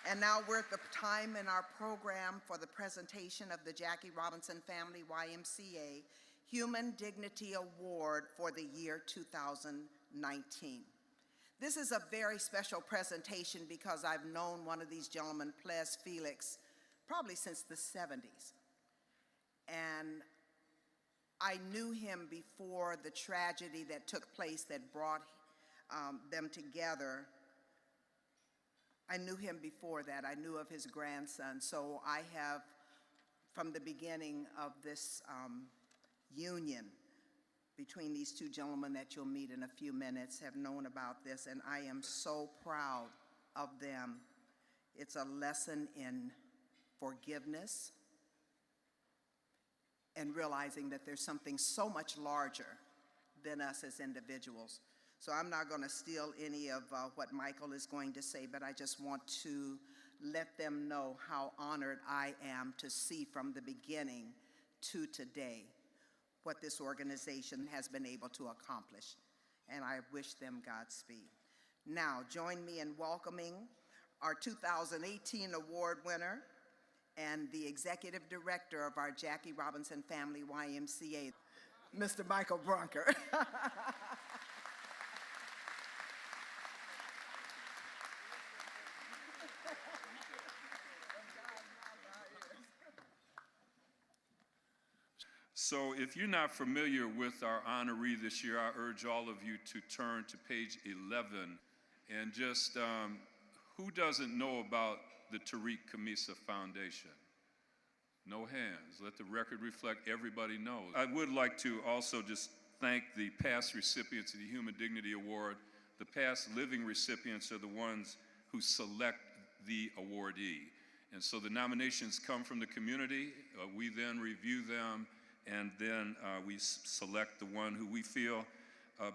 And now we're at the time in our program for the presentation of the Jackie Robinson Family YMCA Human Dignity Award for the year 2019. This is a very special presentation because I've known one of these gentlemen, Ples Felix, probably since the 70s. And I knew him before the tragedy that took place that brought them together. I knew him before that. I knew of his grandson. So I have, from the beginning of this union between these two gentlemen that you'll meet in a few minutes, have known about this, and I am so proud of them. It's a lesson in forgiveness and realizing that there's something so much larger than us as individuals. So I'm not going to steal any of what Michael is going to say, but I just want to let them know how honored I am to see from the beginning to today what this organization has been able to accomplish. And I wish them Godspeed. Now, join me in welcoming our 2018 award winner and the executive director of our Jackie Robinson Family YMCA, Mr. Michael Brunker. So if you're not familiar with our honoree this year, I urge all of you to turn to page 11 and just, who doesn't know about the Tariq Khamisa Foundation? No hands. Let the record reflect everybody knows. I would like to also just thank the past recipients of the Human Dignity Award. The past living recipients are the ones who select the awardee. And so the nominations come from the community. We then review them, and then we select the one who we feel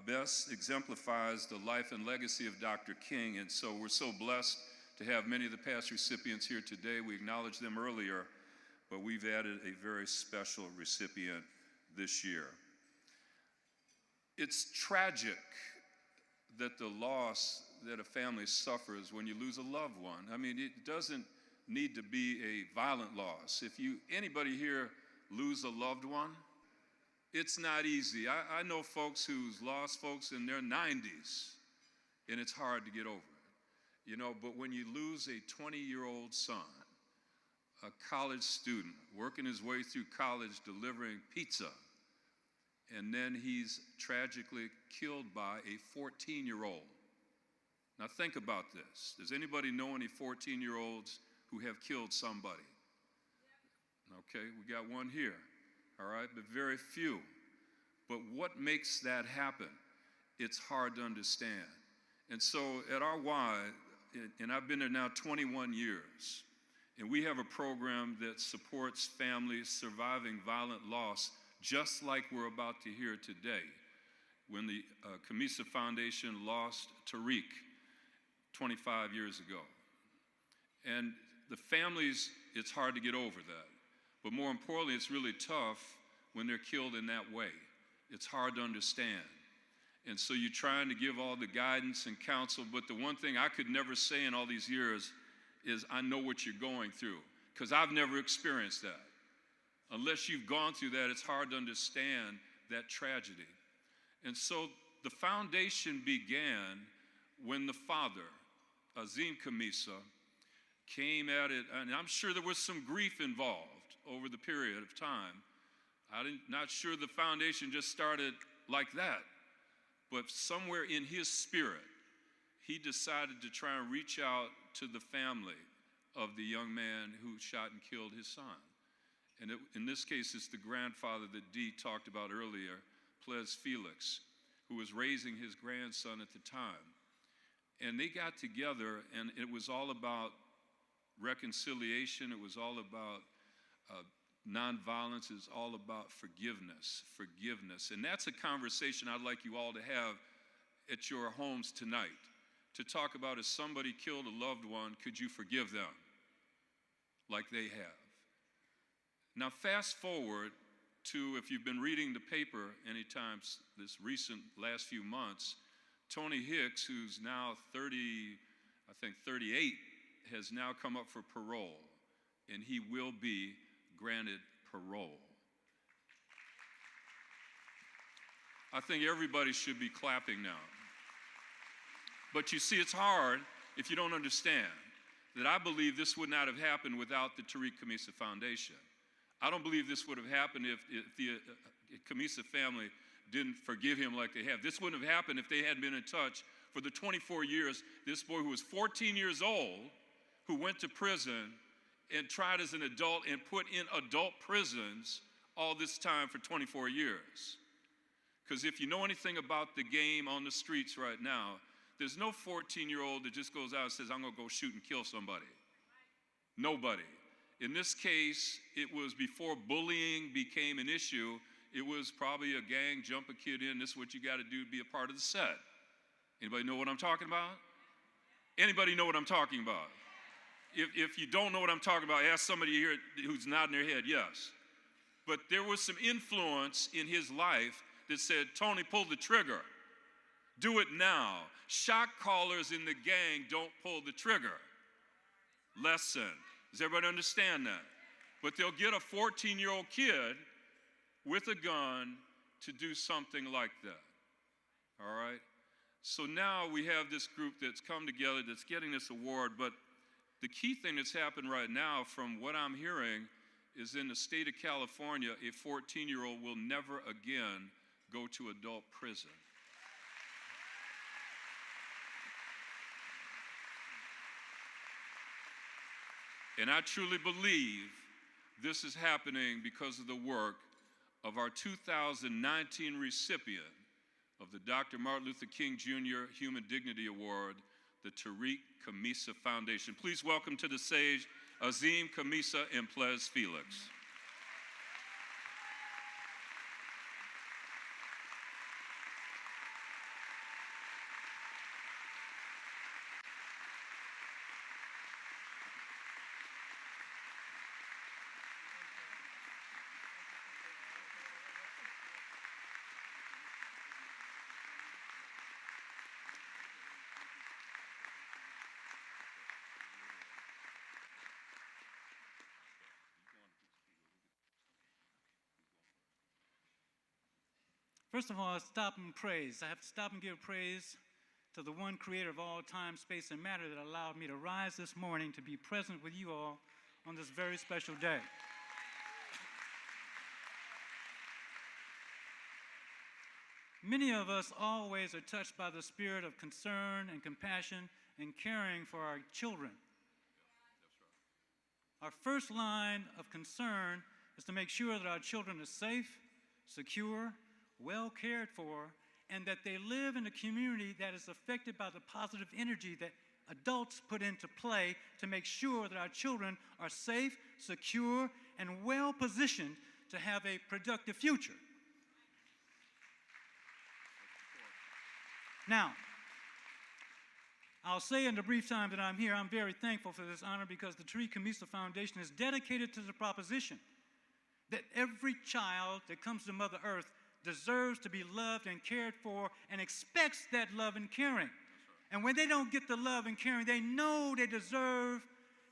best exemplifies the life and legacy of Dr. King. And so we're so blessed to have many of the past recipients here today. We acknowledged them earlier, but we've added a very special recipient this year. It's tragic that the loss that a family suffers when you lose a loved one. I mean, it doesn't need to be a violent loss. If anybody here lose a loved one, it's not easy. I know folks who's lost folks in their 90s, and it's hard to get over it. You know, but when you lose a 20-year-old son, a college student, working his way through college delivering pizza, and then he's tragically killed by a 14-year-old. Now think about this. Does anybody know any 14-year-olds who have killed somebody? Okay, we got one here, all right, but very few. But what makes that happen? It's hard to understand. And so at our Y, and I've been there now 21 years, and we have a program that supports families surviving violent loss, just like we're about to hear today, when the Khamisa Foundation lost Tariq 25 years ago. And the families, it's hard to get over that. But more importantly, it's really tough when they're killed in that way. It's hard to understand. And so you're trying to give all the guidance and counsel, but the one thing I could never say in all these years is I know what you're going through, because I've never experienced that. Unless you've gone through that, it's hard to understand that tragedy. And so the foundation began when the father, Azim Khamisa, came at it, and I'm sure there was some grief involved over the period of time. I'm not sure the foundation just started like that, but somewhere in his spirit, he decided to try and reach out to the family of the young man who shot and killed his son. And in this case, it's the grandfather that Dee talked about earlier, Ples Felix, who was raising his grandson at the time. And they got together, and it was all about reconciliation. It was all about nonviolence. It's all about forgiveness. And that's a conversation I'd like you all to have at your homes tonight, to talk about if somebody killed a loved one, could you forgive them like they have? Now fast forward to, if you've been reading the paper anytime this recent last few months, Tony Hicks, who's now 38, has now come up for parole, and he will be granted parole. I think everybody should be clapping now. But you see, it's hard if you don't understand that I believe this would not have happened without the Tariq Khamisa Foundation. I don't believe this would have happened if the Khamisa family didn't forgive him like they have. This wouldn't have happened if they hadn't been in touch for the 24 years. This boy who was 14 years old, who went to prison and tried as an adult and put in adult prisons all this time for 24 years. Because if you know anything about the game on the streets right now, there's no 14-year-old that just goes out and says, I'm going to go shoot and kill somebody. Nobody. In this case, it was before bullying became an issue. It was probably a gang, jump a kid in, this is what you got to do to be a part of the set. Anybody know what I'm talking about? Anybody know what I'm talking about? If you don't know what I'm talking about, ask somebody here who's nodding their head, yes. But there was some influence in his life that said, Tony, pull the trigger. Do it now. Shot callers in the gang don't pull the trigger. Lesson. Does everybody understand that? But they'll get a 14-year-old kid with a gun to do something like that. All right? So now we have this group that's come together that's getting this award, but the key thing that's happened right now, from what I'm hearing, is in the state of California, a 14-year-old will never again go to adult prison. And I truly believe this is happening because of the work of our 2019 recipient of the Dr. Martin Luther King Jr. Human Dignity Award, the Tariq Khamisa Foundation. Please welcome to the stage Azim Khamisa and Plez Felix. First of all, I stop and praise. I have to stop and give praise to the one creator of all time, space, and matter that allowed me to rise this morning to be present with you all on this very special day. Many of us always are touched by the spirit of concern and compassion and caring for our children. Our first line of concern is to make sure that our children are safe, secure, well cared for, and that they live in a community that is affected by the positive energy that adults put into play to make sure that our children are safe, secure, and well positioned to have a productive future. Now, I'll say in the brief time that I'm here, I'm very thankful for this honor because the Tariq Khamisa Foundation is dedicated to the proposition that every child that comes to Mother Earth deserves to be loved and cared for and expects that love and caring. And when they don't get the love and caring they know they deserve,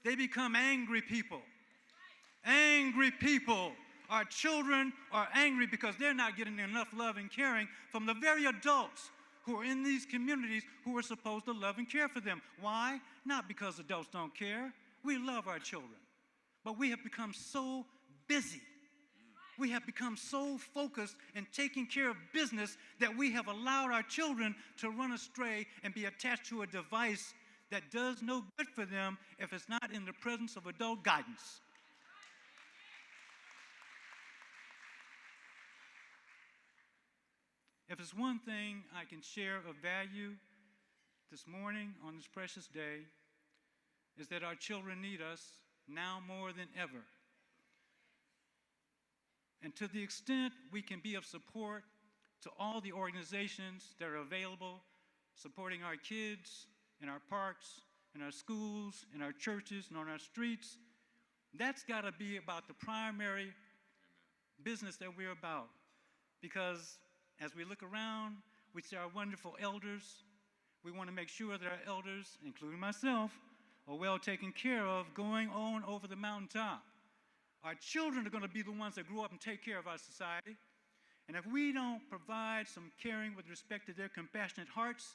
they become angry people. Angry people. Our children are angry because they're not getting enough love and caring from the very adults who are in these communities who are supposed to love and care for them. Why? Not because adults don't care. We love our children. But we have become so busy. We have become so focused in taking care of business that we have allowed our children to run astray and be attached to a device that does no good for them if it's not in the presence of adult guidance. If it's one thing I can share of value this morning on this precious day, is that our children need us now more than ever. And to the extent we can be of support to all the organizations that are available, supporting our kids in our parks, in our schools, in our churches, and on our streets, that's got to be about the primary business that we're about. Because as we look around, we see our wonderful elders. We want to make sure that our elders, including myself, or well taken care of going on over the mountaintop. Our children are going to be the ones that grow up and take care of our society. And if we don't provide some caring with respect to their compassionate hearts,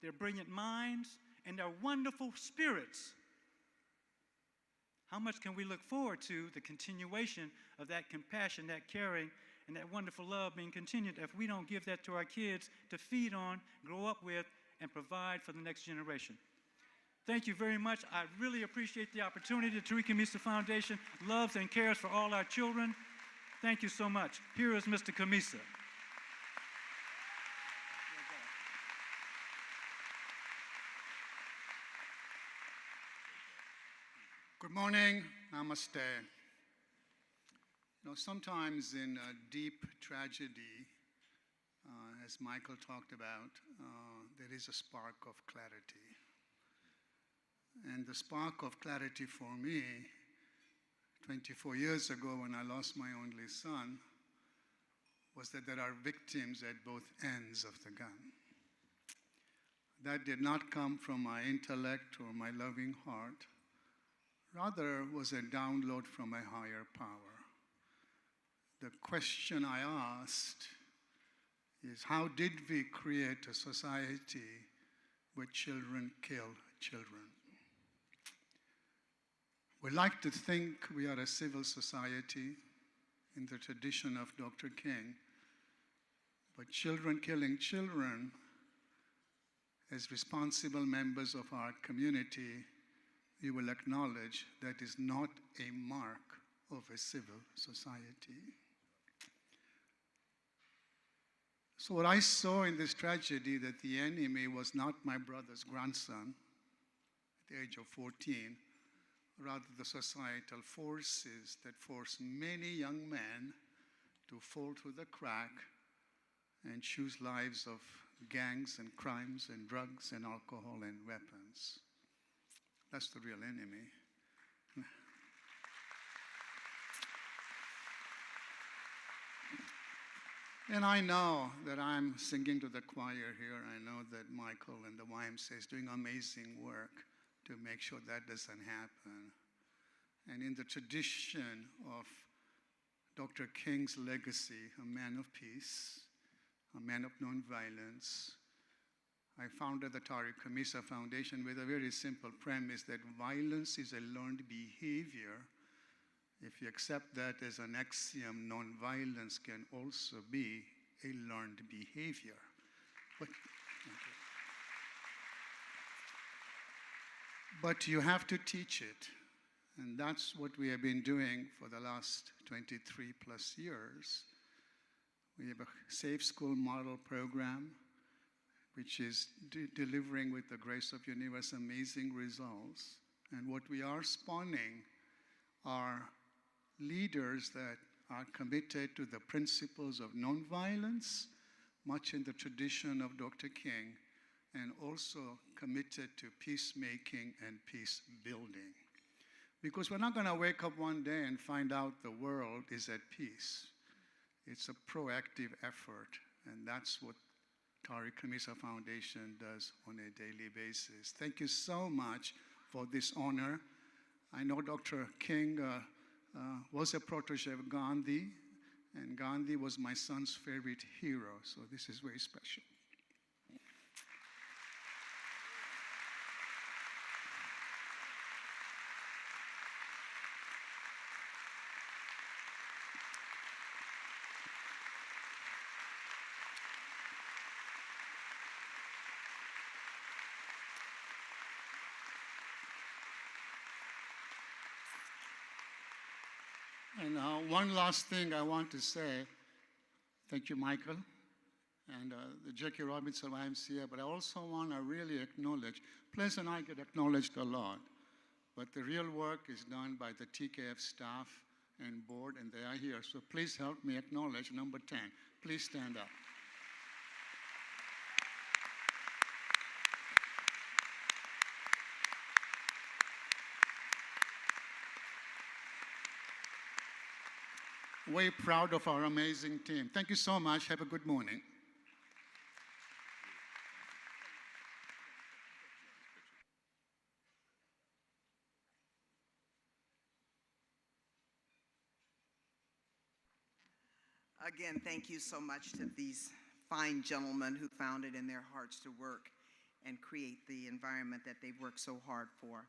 their brilliant minds, and their wonderful spirits, how much can we look forward to the continuation of that compassion, that caring, and that wonderful love being continued if we don't give that to our kids to feed on, grow up with, and provide for the next generation? Thank you very much. I really appreciate the opportunity. The Tariq Khamisa Foundation loves and cares for all our children. Thank you so much. Here is Mr. Khamisa. Good morning, namaste. Sometimes in deep tragedy, as Michael talked about, there is a spark of clarity. And the spark of clarity for me, 24 years ago when I lost my only son, was that there are victims at both ends of the gun. That did not come from my intellect or my loving heart. Rather, was a download from a higher power. The question I asked is, how did we create a society where children kill children? We like to think we are a civil society in the tradition of Dr. King, but children killing children, as responsible members of our community, you will acknowledge that is not a mark of a civil society. So what I saw in this tragedy, that the enemy was not my brother's grandson at the age of 14, rather the societal forces that force many young men to fall through the crack and choose lives of gangs and crimes and drugs and alcohol and weapons. That's the real enemy. And I know that I'm singing to the choir here. I know that Michael and the YMCA is doing amazing work to make sure that doesn't happen. And in the tradition of Dr. King's legacy, a man of peace, a man of nonviolence, I founded the Tariq Khamisa Foundation with a very simple premise that violence is a learned behavior. If you accept that as an axiom, nonviolence can also be a learned behavior. But you have to teach it. And that's what we have been doing for the last 23 plus years. We have a Safe School Model Program, which is delivering with the grace of universe amazing results. And what we are spawning are leaders that are committed to the principles of nonviolence, much in the tradition of Dr. King, and also committed to peacemaking and peace building. Because we're not going to wake up one day and find out the world is at peace. It's a proactive effort, and that's what Tariq Khamisa Foundation does on a daily basis. Thank you so much for this honor. I know Dr. King was a protege of Gandhi, and Gandhi was my son's favorite hero, so this is very special. And one last thing I want to say. Thank you, Michael, and the Jackie Robinson YMCA, but I also want to really acknowledge, Ples and I get acknowledged a lot, but the real work is done by the TKF staff and board, and they are here. So please help me acknowledge number 10. Please stand up. Way proud of our amazing team. Thank you so much. Have a good morning. Again, thank you so much to these fine gentlemen who found it in their hearts to work and create the environment that they've worked so hard for.